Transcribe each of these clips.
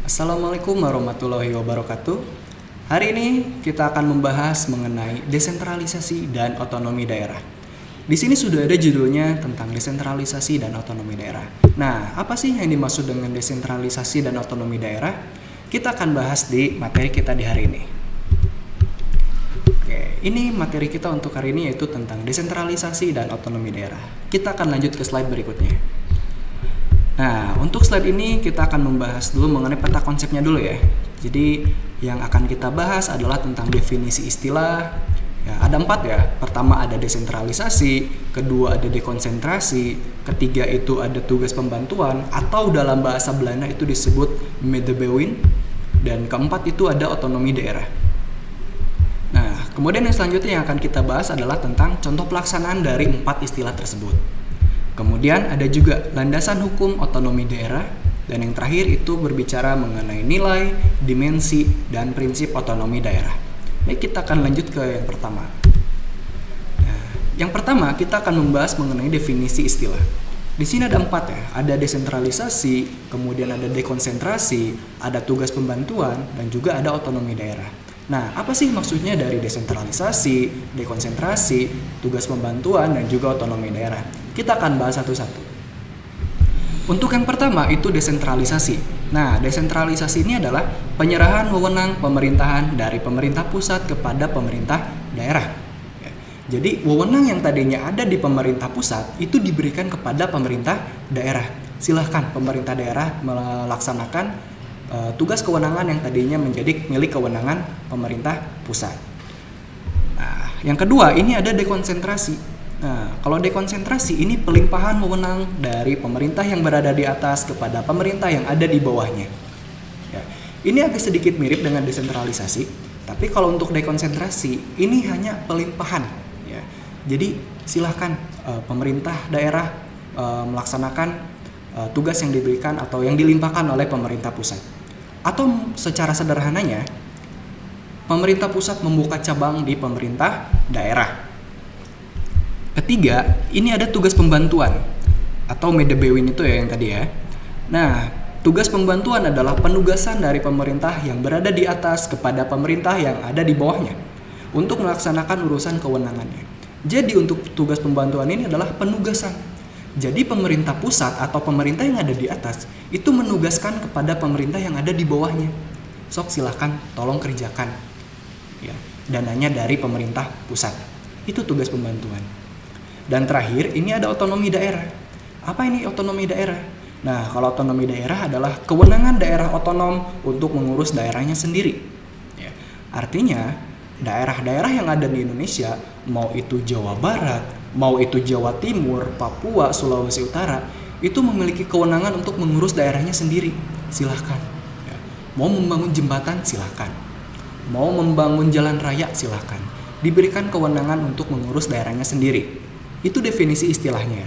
Assalamualaikum warahmatullahi wabarakatuh. Hari ini kita akan membahas mengenai desentralisasi dan otonomi daerah. Di sini sudah ada judulnya tentang desentralisasi dan otonomi daerah. Nah, apa sih yang dimaksud dengan desentralisasi dan otonomi daerah? Kita akan bahas di materi kita di hari ini. Oke, ini materi kita untuk hari ini yaitu tentang desentralisasi dan otonomi daerah. Kita akan lanjut ke slide berikutnya. Nah, untuk slide ini kita akan membahas dulu mengenai peta konsepnya dulu ya. Jadi, yang akan kita bahas adalah tentang definisi istilah. Ya, ada 4 ya. Pertama ada desentralisasi, kedua ada dekonsentrasi, ketiga itu ada tugas pembantuan atau dalam bahasa Belanda itu disebut medebewin, dan keempat itu ada otonomi daerah. Nah, kemudian yang selanjutnya yang akan kita bahas adalah tentang contoh pelaksanaan dari 4 istilah tersebut. Kemudian ada juga landasan hukum otonomi daerah, dan yang terakhir itu berbicara mengenai nilai, dimensi, dan prinsip otonomi daerah. Baik, kita akan lanjut ke yang pertama. Nah, yang pertama kita akan membahas mengenai definisi istilah. Di sini ada 4 ya, ada desentralisasi, kemudian ada dekonsentrasi, ada tugas pembantuan, dan juga ada otonomi daerah. Nah, apa sih maksudnya dari desentralisasi, dekonsentrasi, tugas pembantuan, dan juga otonomi daerah? Kita akan bahas satu-satu. Untuk yang pertama itu desentralisasi. Nah, desentralisasi ini adalah penyerahan wewenang pemerintahan dari pemerintah pusat kepada pemerintah daerah. Jadi, wewenang yang tadinya ada di pemerintah pusat itu diberikan kepada pemerintah daerah. Silahkan pemerintah daerah melaksanakan tugas kewenangan yang tadinya menjadi milik kewenangan pemerintah pusat. Nah, yang kedua ini ada dekonsentrasi. Nah, kalau dekonsentrasi ini pelimpahan wewenang dari pemerintah yang berada di atas kepada pemerintah yang ada di bawahnya. Ya, ini agak sedikit mirip dengan desentralisasi, tapi kalau untuk dekonsentrasi ini hanya pelimpahan. Ya, jadi silahkan pemerintah daerah melaksanakan tugas yang diberikan atau yang dilimpahkan oleh pemerintah pusat. Atau secara sederhananya, pemerintah pusat membuka cabang di pemerintah daerah. Ketiga, ini ada tugas pembantuan atau medebewin itu ya yang tadi ya. Nah, tugas pembantuan adalah penugasan dari pemerintah yang berada di atas kepada pemerintah yang ada di bawahnya untuk melaksanakan urusan kewenangannya. Jadi untuk tugas pembantuan ini adalah penugasan. Jadi pemerintah pusat atau pemerintah yang ada di atas itu menugaskan kepada pemerintah yang ada di bawahnya. Sok silahkan tolong kerjakan. Ya, dananya dari pemerintah pusat. Itu tugas pembantuan. Dan terakhir, ini ada otonomi daerah. Apa ini otonomi daerah? Nah, kalau otonomi daerah adalah kewenangan daerah otonom untuk mengurus daerahnya sendiri. Ya, artinya, daerah-daerah yang ada di Indonesia, mau itu Jawa Barat, mau itu Jawa Timur, Papua, Sulawesi Utara, itu memiliki kewenangan untuk mengurus daerahnya sendiri. Silahkan. Ya, mau membangun jembatan, silahkan. Mau membangun jalan raya, silahkan. Diberikan kewenangan untuk mengurus daerahnya sendiri. Itu definisi istilahnya.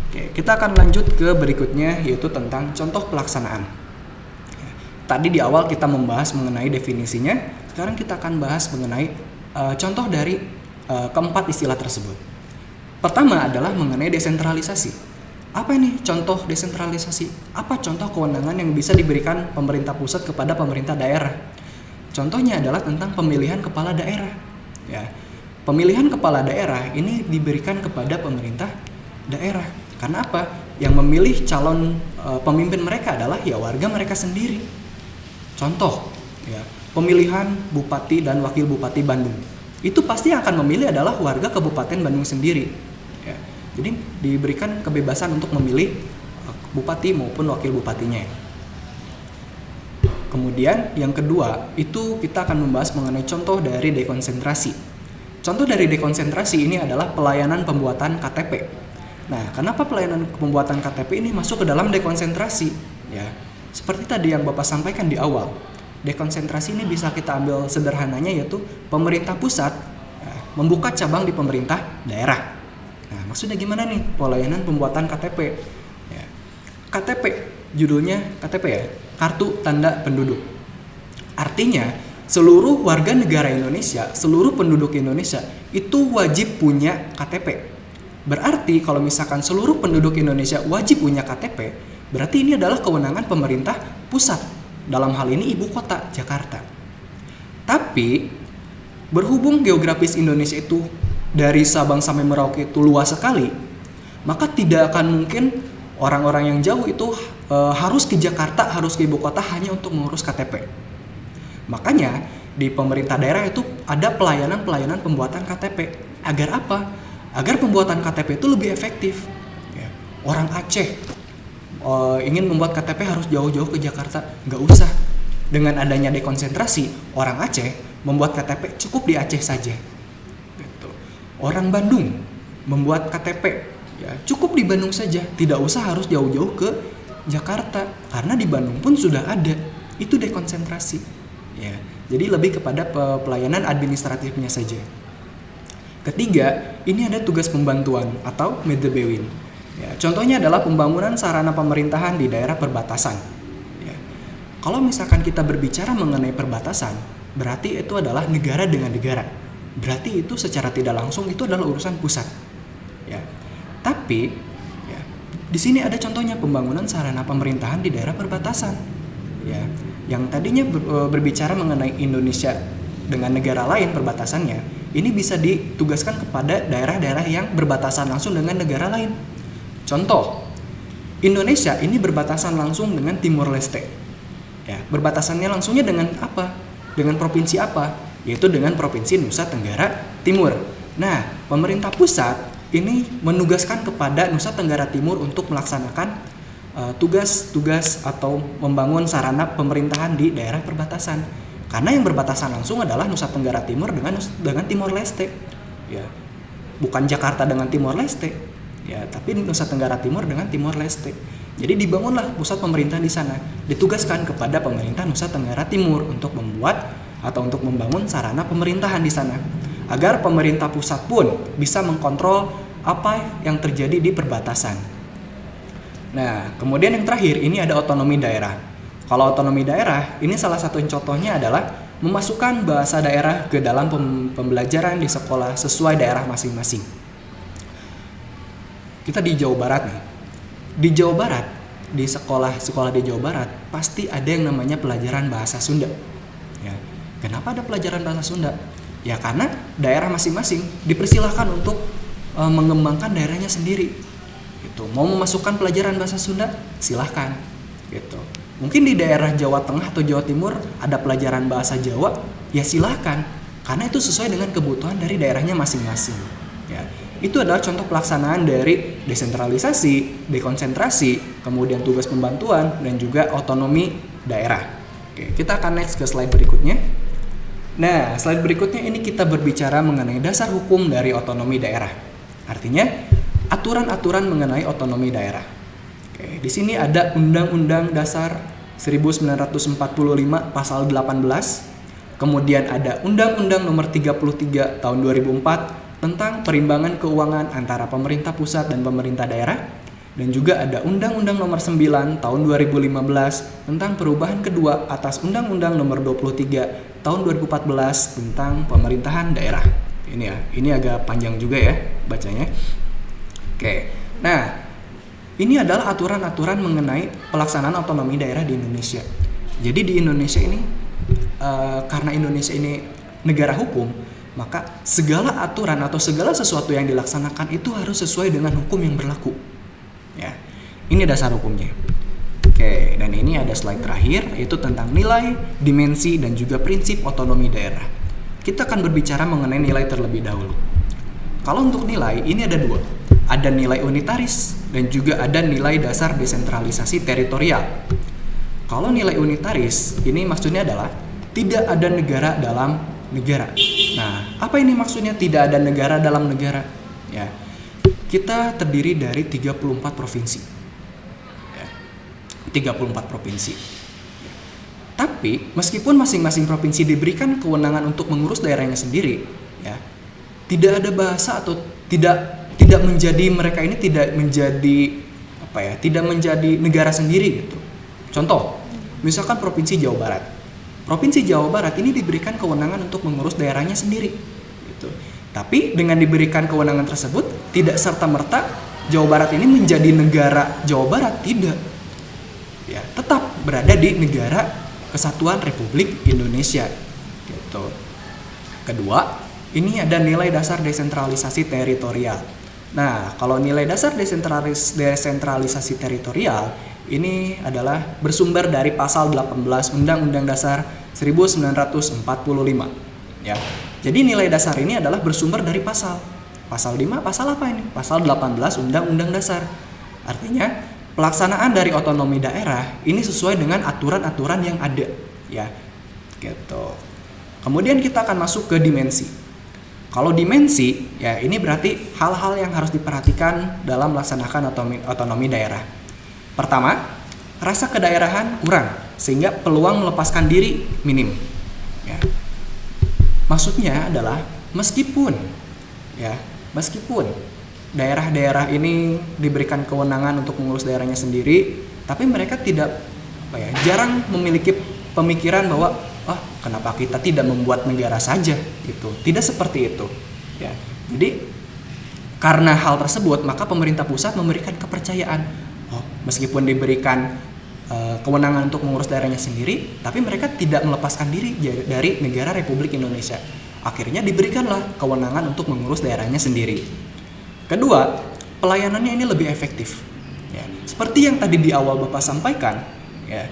Oke, kita akan lanjut ke berikutnya yaitu tentang contoh pelaksanaan. Tadi di awal kita membahas mengenai definisinya, sekarang kita akan bahas mengenai contoh dari keempat istilah tersebut. Pertama adalah mengenai desentralisasi. Apa ini contoh desentralisasi? Apa contoh kewenangan yang bisa diberikan pemerintah pusat kepada pemerintah daerah? Contohnya adalah tentang pemilihan kepala daerah. Ya. Pemilihan kepala daerah ini diberikan kepada pemerintah daerah. Karena apa? Yang memilih calon pemimpin mereka adalah ya warga mereka sendiri. Contoh, ya, pemilihan bupati dan wakil bupati Bandung. Itu pasti yang akan memilih adalah warga Kabupaten Bandung sendiri. Ya. Jadi diberikan kebebasan untuk memilih bupati maupun wakil bupatinya. Kemudian yang kedua, itu kita akan membahas mengenai contoh dari dekonsentrasi. Contoh dari dekonsentrasi ini adalah pelayanan pembuatan KTP. Nah, kenapa pelayanan pembuatan KTP ini masuk ke dalam dekonsentrasi? Ya, seperti tadi yang Bapak sampaikan di awal, dekonsentrasi ini bisa kita ambil sederhananya yaitu pemerintah pusat ya, membuka cabang di pemerintah daerah. Nah, maksudnya gimana nih pelayanan pembuatan KTP? Ya, KTP, judulnya KTP ya, Kartu Tanda Penduduk. Artinya seluruh warga negara Indonesia, seluruh penduduk Indonesia itu wajib punya KTP. Berarti kalau misalkan seluruh penduduk Indonesia wajib punya KTP, berarti ini adalah kewenangan pemerintah pusat. dalam hal ini ibu kota Jakarta. Tapi berhubung geografis Indonesia itu dari Sabang sampai Merauke itu luas sekali, maka tidak akan mungkin orang-orang yang jauh itu harus ke Jakarta, harus ke ibu kota hanya untuk mengurus KTP. Makanya di pemerintah daerah itu ada pelayanan pembuatan KTP. Agar apa? Agar pembuatan KTP itu lebih efektif. Ya. Orang Aceh ingin membuat KTP harus jauh-jauh ke Jakarta, nggak usah. Dengan adanya dekonsentrasi, orang Aceh membuat KTP cukup di Aceh saja. Gitu. Orang Bandung membuat KTP ya cukup di Bandung saja, tidak usah harus jauh-jauh ke Jakarta karena di Bandung pun sudah ada. Itu dekonsentrasi. Ya, jadi lebih kepada pelayanan administratifnya saja. Ketiga, ini ada tugas pembantuan atau medebewin. Ya, contohnya adalah pembangunan sarana pemerintahan di daerah perbatasan. Ya. Kalau misalkan kita berbicara mengenai perbatasan, berarti itu adalah negara dengan negara. Berarti itu secara tidak langsung itu adalah urusan pusat. Ya. Tapi ya, di sini ada contohnya pembangunan sarana pemerintahan di daerah perbatasan. Ya, yang tadinya berbicara mengenai Indonesia dengan negara lain perbatasannya, ini bisa ditugaskan kepada daerah-daerah yang berbatasan langsung dengan negara lain. Contoh, Indonesia ini berbatasan langsung dengan Timor Leste. Ya, berbatasannya langsungnya dengan apa? Dengan provinsi apa? Yaitu dengan Provinsi Nusa Tenggara Timur. Nah, pemerintah pusat ini menugaskan kepada Nusa Tenggara Timur untuk melaksanakan tugas-tugas atau membangun sarana pemerintahan di daerah perbatasan. Karena yang berbatasan langsung adalah Nusa Tenggara Timur dengan Timor Leste. Ya. Bukan Jakarta dengan Timor Leste. Ya, tapi Nusa Tenggara Timur dengan Timor Leste. Jadi dibangunlah pusat pemerintahan di sana. Ditugaskan kepada pemerintah Nusa Tenggara Timur untuk membuat atau untuk membangun sarana pemerintahan di sana. Agar pemerintah pusat pun bisa mengkontrol apa yang terjadi di perbatasan. Nah, kemudian yang terakhir ini ada otonomi daerah. Kalau otonomi daerah, ini salah satu contohnya adalah memasukkan bahasa daerah ke dalam pembelajaran di sekolah sesuai daerah masing-masing. Kita di Jawa Barat nih. Di Jawa Barat, di sekolah di Jawa Barat pasti ada yang namanya pelajaran bahasa Sunda. Ya. Kenapa ada pelajaran bahasa Sunda? Ya karena daerah masing-masing dipersilahkan untuk mengembangkan daerahnya sendiri. Gitu. Mau memasukkan pelajaran bahasa Sunda, silahkan. Gitu. Mungkin di daerah Jawa Tengah atau Jawa Timur ada pelajaran bahasa Jawa, ya silahkan. Karena itu sesuai dengan kebutuhan dari daerahnya masing-masing. Ya. Itu adalah contoh pelaksanaan dari desentralisasi, dekonsentrasi, kemudian tugas pembantuan, dan juga otonomi daerah. Oke, kita akan next ke slide berikutnya. Nah, slide berikutnya ini kita berbicara mengenai dasar hukum dari otonomi daerah. Artinya, aturan-aturan mengenai otonomi daerah. Oke, di sini ada Undang-Undang Dasar 1945 Pasal 18. Kemudian ada Undang-Undang Nomor 33 Tahun 2004 tentang perimbangan keuangan antara pemerintah pusat dan pemerintah daerah. Dan juga ada Undang-Undang Nomor 9 Tahun 2015 tentang perubahan kedua atas Undang-Undang Nomor 23 Tahun 2014 tentang pemerintahan daerah. Ini agak panjang juga ya bacanya. Oke, nah ini adalah aturan-aturan mengenai pelaksanaan otonomi daerah di Indonesia. Jadi di Indonesia ini, karena Indonesia ini negara hukum, maka segala aturan atau segala sesuatu yang dilaksanakan itu harus sesuai dengan hukum yang berlaku. Ya, ini dasar hukumnya. Oke, dan ini ada slide terakhir, yaitu tentang nilai, dimensi, dan juga prinsip otonomi daerah. Kita akan berbicara mengenai nilai terlebih dahulu. Kalau untuk nilai, ini ada dua. Ada nilai unitaris dan juga ada nilai dasar desentralisasi teritorial. Kalau nilai unitaris, ini maksudnya adalah tidak ada negara dalam negara. Nah, apa ini maksudnya tidak ada negara dalam negara? Ya, kita terdiri dari 34 provinsi. Ya, 34 provinsi. Ya. Tapi, meskipun masing-masing provinsi diberikan kewenangan untuk mengurus daerahnya sendiri, ya, tidak ada bahasa atau tidak menjadi mereka ini tidak menjadi negara sendiri gitu. Contoh, misalkan Provinsi Jawa Barat. Provinsi Jawa Barat ini diberikan kewenangan untuk mengurus daerahnya sendiri gitu. Tapi dengan diberikan kewenangan tersebut tidak serta-merta Jawa Barat ini menjadi negara Jawa Barat, tidak. Ya, tetap berada di negara Kesatuan Republik Indonesia. Gitu. Kedua, ini ada nilai dasar desentralisasi teritorial. Nah, kalau nilai dasar desentralisasi teritorial ini adalah bersumber dari pasal 18 Undang-Undang Dasar 1945. Ya. Jadi nilai dasar ini adalah bersumber dari pasal. Pasal 5, pasal apa ini? Pasal 18 Undang-Undang Dasar. Artinya, pelaksanaan dari otonomi daerah ini sesuai dengan aturan-aturan yang ada, ya. Gitu. Kemudian kita akan masuk ke dimensi. Kalau dimensi, ya ini berarti hal-hal yang harus diperhatikan dalam melaksanakan otonomi daerah. Pertama, rasa kedaerahan kurang sehingga peluang melepaskan diri minim. Ya. Maksudnya adalah meskipun daerah-daerah ini diberikan kewenangan untuk mengurus daerahnya sendiri, tapi mereka jarang memiliki pemikiran bahwa kenapa kita tidak membuat negara saja gitu. Tidak seperti itu. Ya. Jadi karena hal tersebut maka pemerintah pusat memberikan kepercayaan. Meskipun diberikan kewenangan untuk mengurus daerahnya sendiri, tapi mereka tidak melepaskan diri dari negara Republik Indonesia. Akhirnya diberikanlah kewenangan untuk mengurus daerahnya sendiri. Kedua, pelayanannya ini lebih efektif. Ya, seperti yang tadi di awal Bapak sampaikan, ya,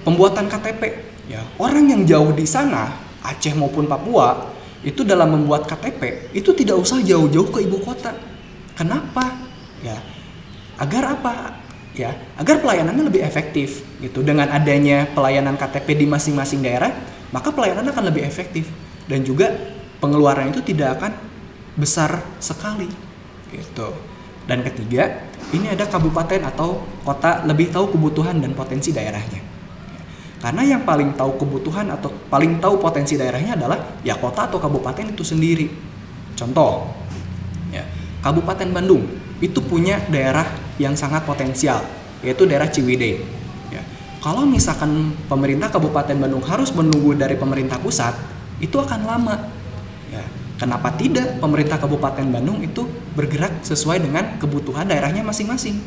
pembuatan KTP, ya, orang yang jauh di sana, Aceh maupun Papua, itu dalam membuat KTP itu tidak usah jauh-jauh ke ibu kota. Kenapa? Ya, agar apa? Ya, agar pelayanannya lebih efektif. Gitu. Dengan adanya pelayanan KTP di masing-masing daerah, maka pelayanan akan lebih efektif dan juga pengeluaran itu tidak akan besar sekali. Gitu. Dan ketiga, ini ada kabupaten atau kota lebih tahu kebutuhan dan potensi daerahnya. Karena yang paling tahu kebutuhan atau paling tahu potensi daerahnya adalah ya kota atau kabupaten itu sendiri. Contoh, ya, Kabupaten Bandung itu punya daerah yang sangat potensial, yaitu daerah Ciwidey. Ya. Kalau misalkan pemerintah Kabupaten Bandung harus menunggu dari pemerintah pusat, itu akan lama. Ya. Kenapa tidak pemerintah Kabupaten Bandung itu bergerak sesuai dengan kebutuhan daerahnya masing-masing,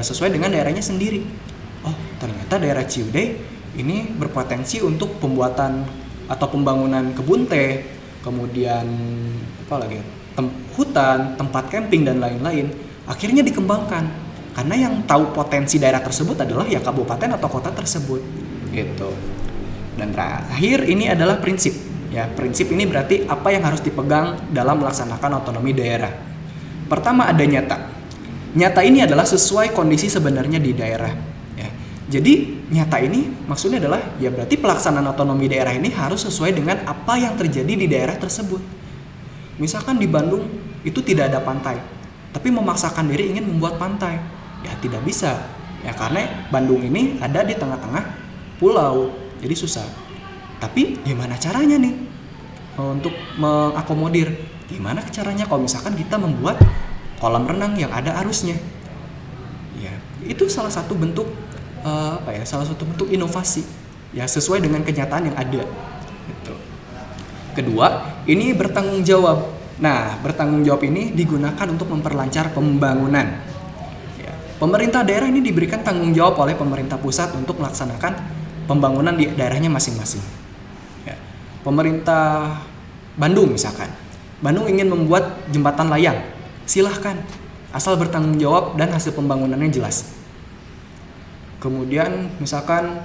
sesuai dengan daerahnya sendiri. Ternyata daerah Ciwidey ini berpotensi untuk pembuatan atau pembangunan kebun teh, kemudian hutan, tempat camping dan lain-lain. Akhirnya dikembangkan karena yang tahu potensi daerah tersebut adalah ya kabupaten atau kota tersebut, gitu. Dan terakhir ini adalah prinsip. Ya, prinsip ini berarti apa yang harus dipegang dalam melaksanakan otonomi daerah. Pertama ada nyata. Nyata ini adalah sesuai kondisi sebenarnya di daerah. Jadi nyata ini maksudnya adalah ya berarti pelaksanaan otonomi daerah ini harus sesuai dengan apa yang terjadi di daerah tersebut. Misalkan di Bandung itu tidak ada pantai, tapi memaksakan diri ingin membuat pantai, ya tidak bisa. Ya karena Bandung ini ada di tengah-tengah pulau, jadi susah. Tapi gimana caranya nih untuk mengakomodir? Gimana caranya kalau misalkan kita membuat kolam renang yang ada arusnya? Ya, itu salah satu bentuk salah satu bentuk inovasi ya sesuai dengan kenyataan yang ada gitu. Kedua, ini bertanggung jawab. Nah, bertanggung jawab ini digunakan untuk memperlancar pembangunan. Ya, pemerintah daerah ini diberikan tanggung jawab oleh pemerintah pusat untuk melaksanakan pembangunan di daerahnya masing-masing. Ya, pemerintah Bandung misalkan, Bandung ingin membuat jembatan layang, silahkan asal bertanggung jawab dan hasil pembangunannya jelas. Kemudian misalkan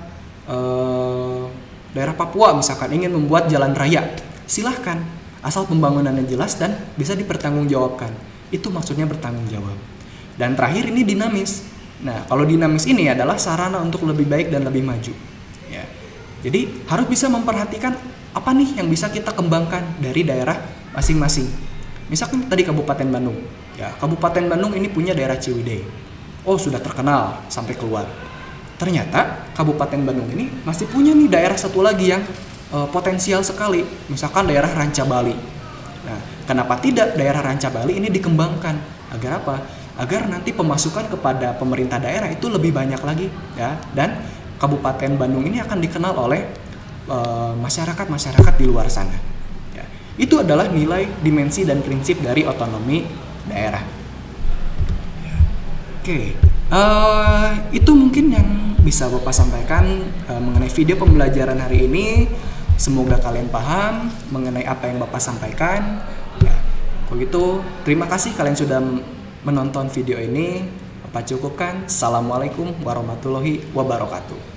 daerah Papua misalkan ingin membuat jalan raya, silahkan asal pembangunannya jelas dan bisa dipertanggungjawabkan. Itu maksudnya bertanggung jawab. Dan terakhir ini dinamis. Nah, kalau dinamis ini adalah sarana untuk lebih baik dan lebih maju. Ya. Jadi harus bisa memperhatikan apa nih yang bisa kita kembangkan dari daerah masing-masing. Misalkan tadi Kabupaten Bandung. Ya, Kabupaten Bandung ini punya daerah Ciwidey. Sudah terkenal sampai keluar. Ternyata Kabupaten Bandung ini masih punya nih daerah satu lagi yang potensial sekali, misalkan daerah Ranca Bali. Nah, kenapa tidak daerah Ranca Bali ini dikembangkan? Agar apa? Agar nanti pemasukan kepada pemerintah daerah itu lebih banyak lagi, ya. Dan Kabupaten Bandung ini akan dikenal oleh masyarakat di luar sana. Ya. Itu adalah nilai, dimensi dan prinsip dari otonomi daerah. Ya. Oke. Itu mungkin yang bisa Bapak sampaikan mengenai video pembelajaran hari ini. Semoga kalian paham mengenai apa yang Bapak sampaikan. Ya, kalau gitu terima kasih kalian sudah menonton video ini. Bapak cukupkan. Assalamualaikum warahmatullahi wabarakatuh.